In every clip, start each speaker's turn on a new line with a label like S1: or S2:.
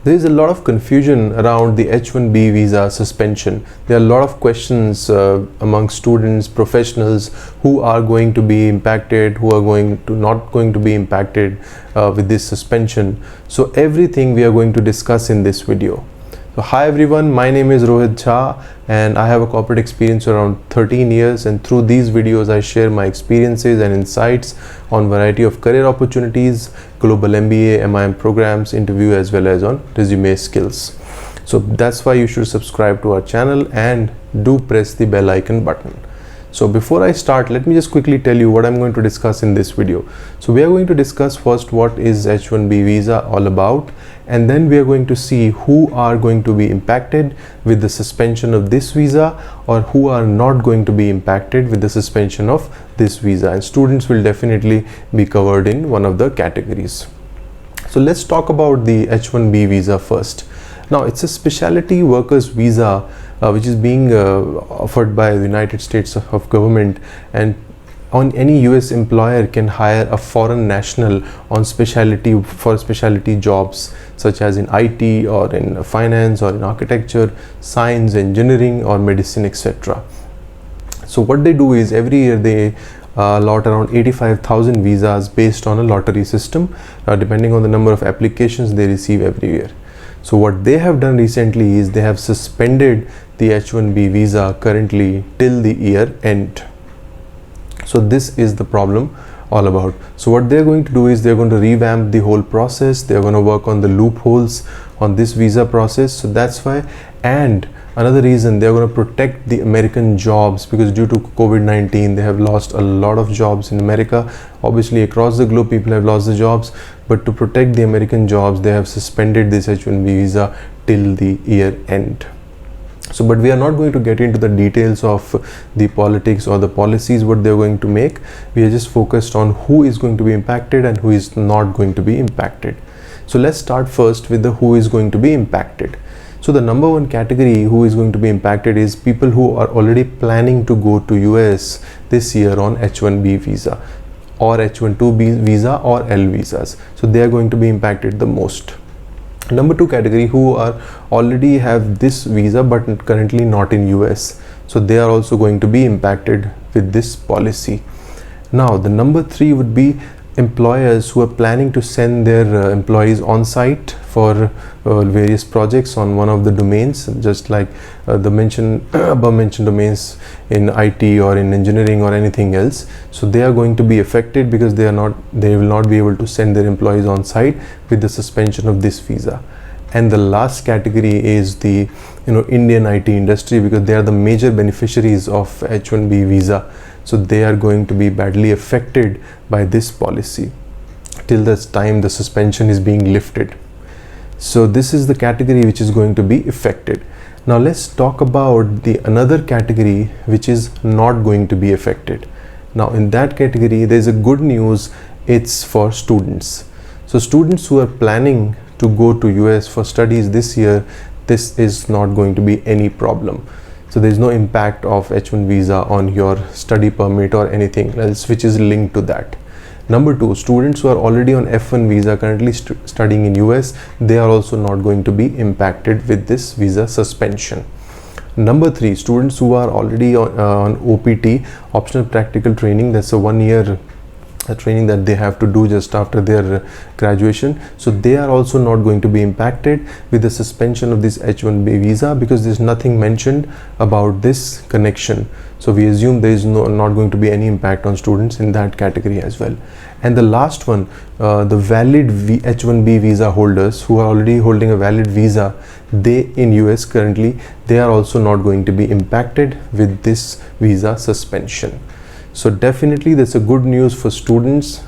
S1: There is a lot of confusion around the H1B visa suspension. There are a lot of questions among students, professionals who are going to be impacted, who are not going to be impacted with this suspension. So everything we are going to discuss in this video. So hi everyone, my name is Rohit Jha and I have a corporate experience around 13 years, and through these videos I share my experiences and insights on variety of career opportunities, global MBA, MIM programs, interview, as well as on resume skills. So that's why you should subscribe to our channel and do press the bell icon button. So before I start, let me just quickly tell you what I'm going to discuss in this video. So we are going to discuss first what is H1B visa all about, and then we are going to see who are going to be impacted with the suspension of this visa, or who are not going to be impacted with the suspension of this visa, and students will definitely be covered in one of the categories. So let's talk about the H1B visa first. Now it's a specialty workers visa which is being offered by the United States of government, and on any US employer can hire a foreign national on specialty jobs such as in IT or in finance or in architecture, science, engineering or medicine, etc. So what they do is every year they allot around 85,000 visas based on a lottery system, depending on the number of applications they receive every year. So what they have done recently is they have suspended the H1B visa currently till the year end. So this is the problem all about. So what they're going to do is they're going to revamp the whole process. They're going to work on the loopholes on this visa process. So that's why. And another reason, they're going to protect the American jobs, because due to COVID-19 they have lost a lot of jobs in America. Obviously across the globe people have lost the jobs, but to protect the American jobs they have suspended this H1B visa till the year end. So but we are not going to get into the details of the politics or the policies what they're going to make. We are just focused on who is going to be impacted and who is not going to be impacted. So let's start first with the who is going to be impacted. So the number one category who is going to be impacted is people who are already planning to go to US this year on H1B visa or H1B visa or L visas. So they are going to be impacted the most. Number two category, who are already have this visa but currently not in US. So they are also going to be impacted with this policy. Now the number three would be employers who are planning to send their employees on site for various projects on one of the domains, just like the above mentioned domains in IT or in engineering or anything else. So they are going to be affected because they will not be able to send their employees on site with the suspension of this visa. And the last category is the Indian IT industry, because they are the major beneficiaries of H1B visa. So they are going to be badly affected by this policy till this time the suspension is being lifted. So this is the category which is going to be affected. Now let's talk about the another category which is not going to be affected. Now in that category there is a good news. It's for students. So students who are planning to go to US for studies this year, this is not going to be any problem. So there is no impact of H1 visa on your study permit or anything else which is linked to that. Number two, students who are already on F1 visa currently studying in US, they are also not going to be impacted with this visa suspension. Number three, students who are already on OPT, optional practical training, that's a 1 year training that they have to do just after their graduation. So they are also not going to be impacted with the suspension of this H1B visa, because there is nothing mentioned about this connection. So we assume there is not going to be any impact on students in that category as well. And the last one, the valid H1B visa holders who are already holding a valid visa, they in US currently, they are also not going to be impacted with this visa suspension. So definitely that's a good news for students.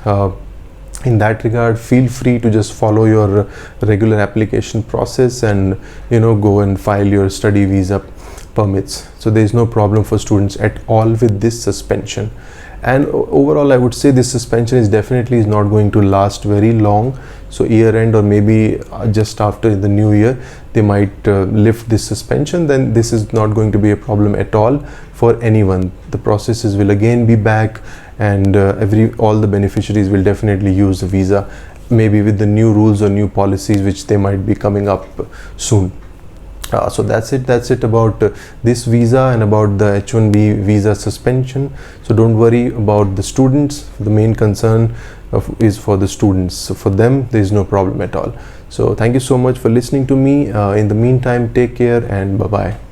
S1: In that regard, feel free to just follow your regular application process and go and file your study visa permits. So there is no problem for students at all with this suspension. And overall I would say this suspension is definitely not going to last very long. So year end or maybe just after the new year they might lift this suspension. Then this is not going to be a problem at all for anyone. The processes will again be back, and all the beneficiaries will definitely use the visa maybe with the new rules or new policies which they might be coming up soon. So that's it about this visa and about the H1B visa suspension. So don't worry about the students. The main concern is for the students. So for them there is no problem at all. So thank you so much for listening to me. In the meantime, take care and bye bye.